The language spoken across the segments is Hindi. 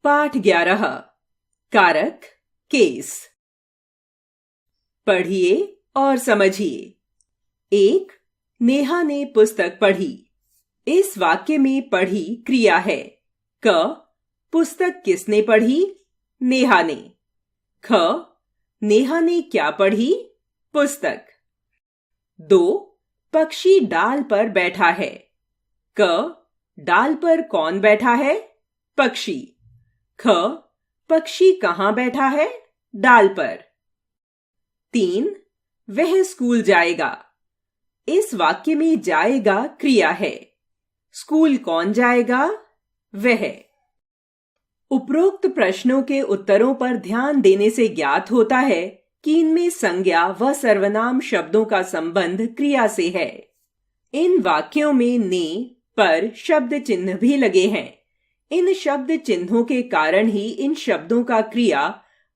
पाठ 11 कारक केस। पढ़िए और समझिए। 1. नेहा ने पुस्तक पढ़ी। इस वाक्य में पढ़ी क्रिया है। क. पुस्तक किसने पढ़ी? नेहा ने। ख. नेहा ने क्या पढ़ी? पुस्तक। 2. पक्षी डाल पर बैठा है। क. डाल पर कौन बैठा है? पक्षी। ख. पक्षी कहाँ बैठा है? डाल पर। 3. वह स्कूल जाएगा। इस वाक्य में जाएगा क्रिया है। स्कूल कौन जाएगा? वह। उपरोक्त प्रश्नों के उत्तरों पर ध्यान देने से ज्ञात होता है कि इनमें संज्ञा व सर्वनाम शब्दों का संबंध क्रिया से है। इन वाक्यों में ने, पर शब्द चिन्ह भी लगे हैं। इन शब्द चिन्हों के कारण ही इन शब्दों का क्रिया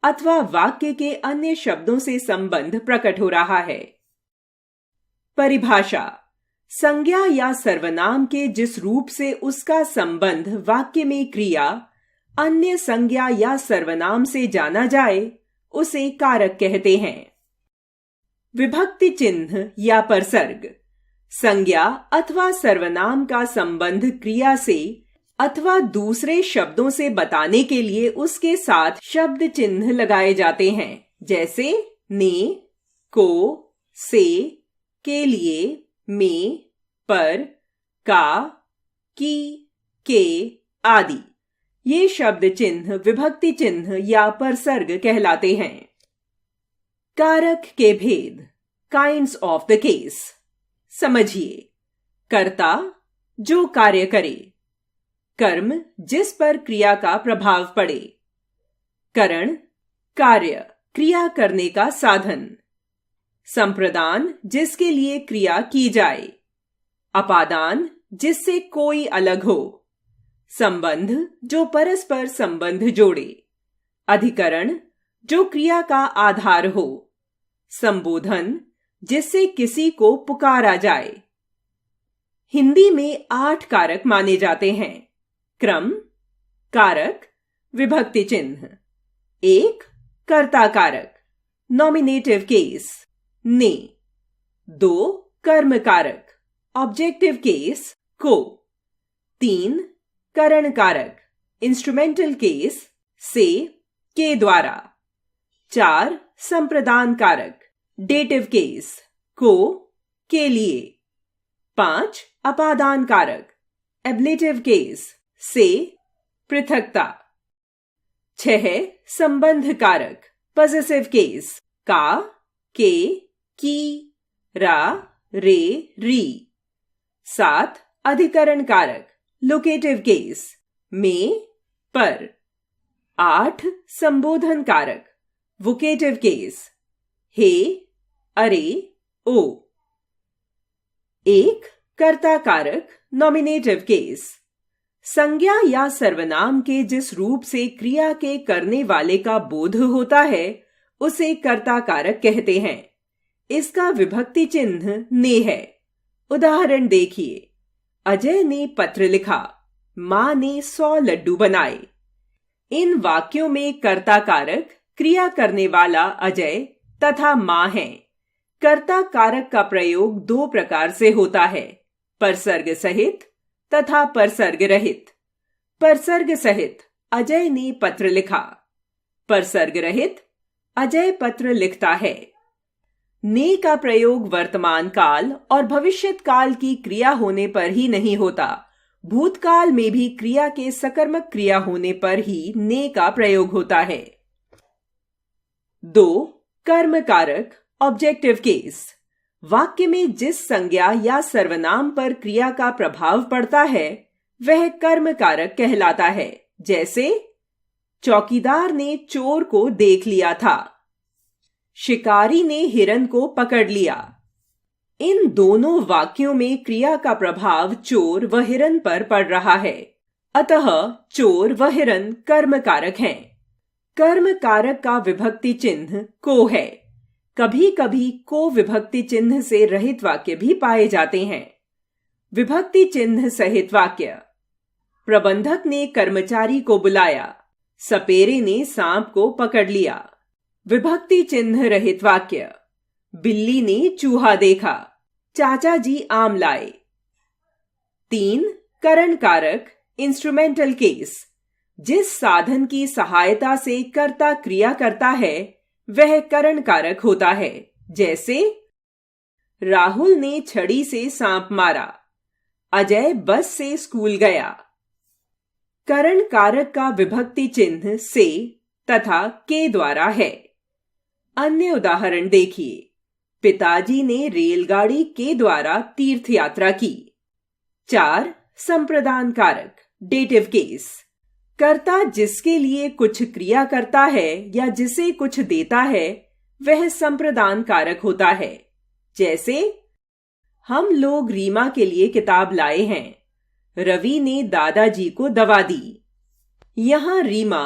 अथवा वाक्य के अन्य शब्दों से संबंध प्रकट हो रहा है। परिभाषा: संज्ञा या सर्वनाम के जिस रूप से उसका संबंध वाक्य में क्रिया अन्य संज्ञा या सर्वनाम से जाना जाए उसे कारक कहते हैं। विभक्ति चिन्ह या परसर्ग: संज्ञा अथवा सर्वनाम का संबंध क्रिया से अथवा दूसरे शब्दों से बताने के लिए उसके साथ शब्द चिन्ह लगाए जाते हैं, जैसे ने, को, से, के लिए, में, पर, का, की, के आदि। ये शब्द चिन्ह विभक्ति चिन्ह या परसर्ग कहलाते हैं। कारक के भेद, काइंड्स ऑफ द केस। समझिए। कर्ता, जो कार्य करे। कर्म, जिस पर क्रिया का प्रभाव पड़े। करण, कार्य, क्रिया करने का साधन। संप्रदान, जिसके लिए क्रिया की जाए। अपादान, जिससे कोई अलग हो। संबंध, जो परस्पर संबंध जोड़े। अधिकरण, जो क्रिया का आधार हो। संबोधन, जिससे किसी को पुकारा जाए। हिंदी में 8 कारक माने जाते हैं। क्रम, कारक, विभक्ति चिन्ह। 1. कर्ता कारक, नॉमिनेटिव केस, ने। 2. कर्म कारक, ऑब्जेक्टिव केस, को। 3. करण कारक, इंस्ट्रूमेंटल केस, से, के द्वारा। 4. संप्रदान कारक, डेटिव केस, को, के लिए। 5. अपादान कारक, एब्लेटिव केस, से, पृथकता। 6. संबंध कारक, पॉसेसिव केस, का, के, की, रा, रे, री। 7. अधिकरण कारक, लोकेटिव केस, में, पर। 8. संबोधन कारक, वोकेटिव केस, हे, अरे, ओ। 1. कर्ता कारक, नॉमिनेटिव केस। संज्ञा या सर्वनाम के जिस रूप से क्रिया के करने वाले का बोध होता है उसे कर्ता कारक कहते हैं। इसका विभक्ति चिन्ह ने है। उदाहरण देखिए। अजय ने पत्र लिखा, मां ने 100 लड्डू बनाए। इन वाक्यों में कर्ता कारक क्रिया करने वाला अजय तथा मां है। कर्ता कारक का प्रयोग 2 प्रकार से होता है, परसर्ग सहित तथा परसर्ग रहित। परसर्ग सहित, अजय ने पत्र लिखा। परसर्ग रहित, अजय पत्र लिखता है। ने का प्रयोग वर्तमान काल और भविष्यत काल की क्रिया होने पर ही नहीं होता, भूतकाल में भी क्रिया के सकर्मक क्रिया होने पर ही ने का प्रयोग होता है। 2. कर्म कारक, ऑब्जेक्टिव केस। वाक्य में जिस संज्ञा या सर्वनाम पर क्रिया का प्रभाव पड़ता है वह कर्म कारक कहलाता है, जैसे चौकीदार ने चोर को देख लिया था। शिकारी ने हिरन को पकड़ लिया। इन दोनों वाक्यों में क्रिया का प्रभाव चोर व हिरन पर पड़ रहा है, अतः चोर व हिरन कर्म कारक हैं। कर्म कारक का विभक्ति चिन्ह को है। कभी कभी को विभक्ति चिन्ह से रहित वाक्य भी पाए जाते हैं। विभक्ति चिन्ह सहित वाक्य। प्रबंधक ने कर्मचारी को बुलाया। सपेरे ने सांप को पकड़ लिया। विभक्ति चिन्ह रहित वाक्य। बिल्ली ने चूहा देखा। चाचा जी आम लाए। 3. करण कारक इंस्ट्रूमेंटल केस। जिस साधन की सहायता से कर्ता क्रिया करता है वह करण कारक होता है। जैसे राहुल ने छड़ी से सांप मारा। अजय बस से स्कूल गया। करण कारक का विभक्ति चिन्ह से तथा के द्वारा है। अन्य उदाहरण देखिए। पिताजी ने रेलगाड़ी के द्वारा तीर्थ यात्रा की। 4. संप्रदान कारक डेटिव केस। कर्ता जिसके लिए कुछ क्रिया करता है या जिसे कुछ देता है वह संप्रदान कारक होता है। जैसे हम लोग रीमा के लिए किताब लाए हैं। रवि ने दादाजी को दवा दी। यहां रीमा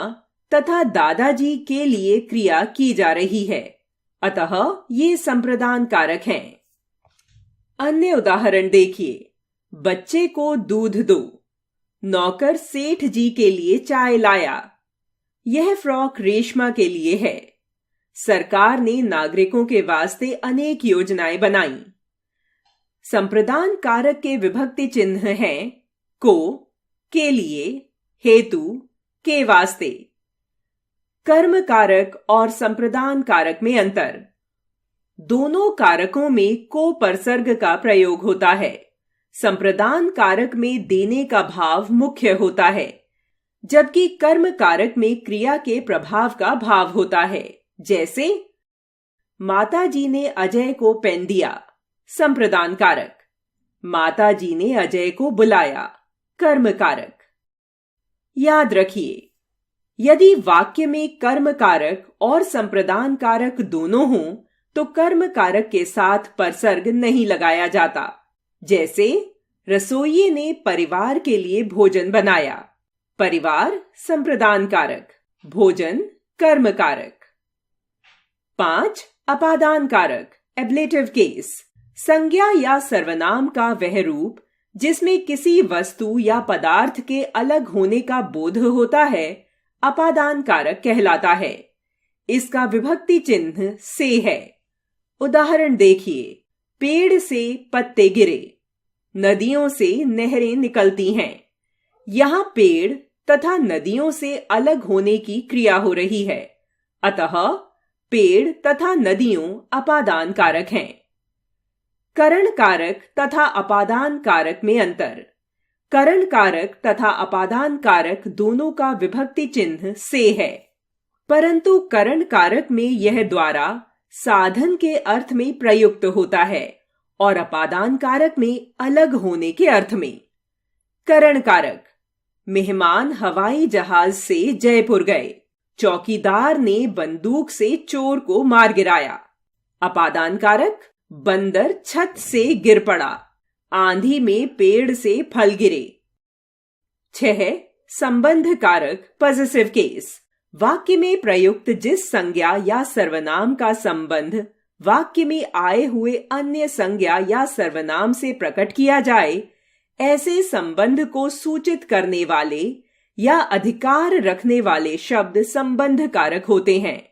तथा दादाजी के लिए क्रिया की जा रही है, अतः ये संप्रदान कारक हैं। अन्य उदाहरण देखिए। बच्चे को दूध दो। नौकर सेठ जी के लिए चाय लाया। यह फ्रॉक रेशमा के लिए है। सरकार ने नागरिकों के वास्ते अनेक योजनाएं बनाई। संप्रदान कारक के विभक्ति चिन्ह हैं को, के लिए, हेतु, के वास्ते। कर्म कारक और संप्रदान कारक में अंतर। दोनों कारकों में को परसर्ग का प्रयोग होता है। संप्रदान कारक में देने का भाव मुख्य होता है, जबकि कर्म कारक में क्रिया के प्रभाव का भाव होता है। जैसे माताजी ने अजय को पेन दिया। संप्रदान कारक। माताजी ने अजय को बुलाया। कर्म कारक। याद रखिए, यदि वाक्य में कर्म कारक और संप्रदान कारक दोनों हों तो कर्म कारक के साथ परसर्ग नहीं लगाया जाता। जैसे रसोइये ने परिवार के लिए भोजन बनाया। परिवार संप्रदान कारक, भोजन कर्म कारक। 5. अपादान कारक एब्लेटिव केस। संज्ञा या सर्वनाम का वह रूप जिसमें किसी वस्तु या पदार्थ के अलग होने का बोध होता है अपादान कारक कहलाता है। इसका विभक्ति चिन्ह से है। उदाहरण देखिए। पेड़ से पत्ते गिरे। नदियों से नहरें निकलती हैं। यहां पेड़ तथा नदियों से अलग होने की क्रिया हो रही है, अतः पेड़ तथा नदियों अपादान कारक हैं। करण कारक तथा अपादान कारक में अंतर। करण कारक तथा अपादान कारक दोनों का विभक्ति चिन्ह से है, परंतु करण कारक में यह द्वारा साधन के अर्थ में प्रयुक्त होता है और अपादान कारक में अलग होने के अर्थ में। करण कारक। मेहमान हवाई जहाज से जयपुर गए। चौकीदार ने बंदूक से चोर को मार गिराया। अपादान कारक। बंदर छत से गिर पड़ा। आंधी में पेड़ से फल गिरे। 6. संबंध कारक पॉजिटिव केस। वाक्य में प्रयुक्त जिस संज्ञा या सर्वनाम का संबंध वाक्य में आए हुए अन्य संज्ञा या सर्वनाम से प्रकट किया जाए, ऐसे संबंध को सूचित करने वाले या अधिकार रखने वाले शब्द संबंध कारक होते हैं।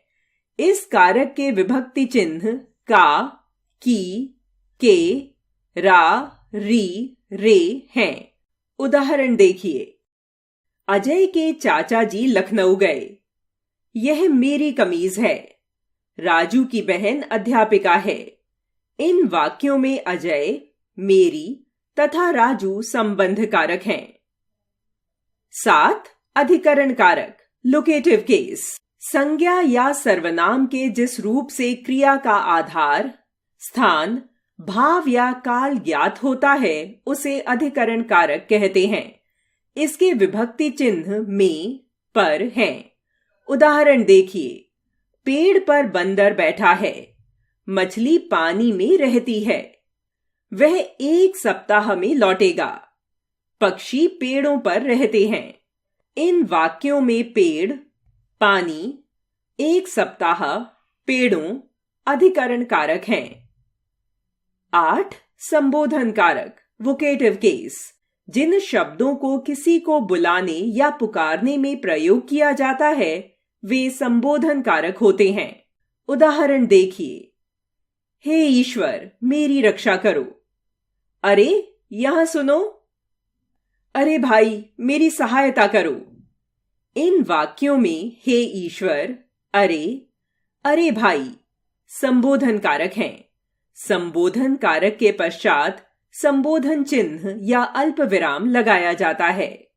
इस कारक के विभक्ति चिन्ह का, की, के, रा, री, रे हैं। उदाहरण देखिए। अजय के चाचा जी लखनऊ गए। यह मेरी कमीज है। राजू की बहन अध्यापिका है। इन वाक्यों में अजय, मेरी तथा राजू संबंध कारक हैं। 7. अधिकरण कारक लोकेटिव केस। संज्ञा या सर्वनाम के जिस रूप से क्रिया का आधार, स्थान, भाव या काल ज्ञात होता है उसे अधिकरण कारक कहते हैं। इसके विभक्ति चिन्ह में, पर हैं। उदाहरण देखिए। पेड़ पर बंदर बैठा है। मछली पानी में रहती है। वह 1 सप्ताह में लौटेगा। पक्षी पेड़ों पर रहते हैं। इन वाक्यों में पेड़, पानी, 1 सप्ताह, पेड़ों अधिकरण कारक हैं। 8. संबोधन कारक वोकेटिव केस। जिन शब्दों को किसी को बुलाने या पुकारने में प्रयोग किया जाता है वे संबोधन कारक होते हैं। उदाहरण देखिए, हे ईश्वर मेरी रक्षा करो। अरे यहां सुनो। अरे भाई मेरी सहायता करो। इन वाक्यों में हे ईश्वर, अरे भाई संबोधन कारक हैं। संबोधन कारक के पश्चात संबोधन चिन्ह या अल्प विराम लगाया जाता है।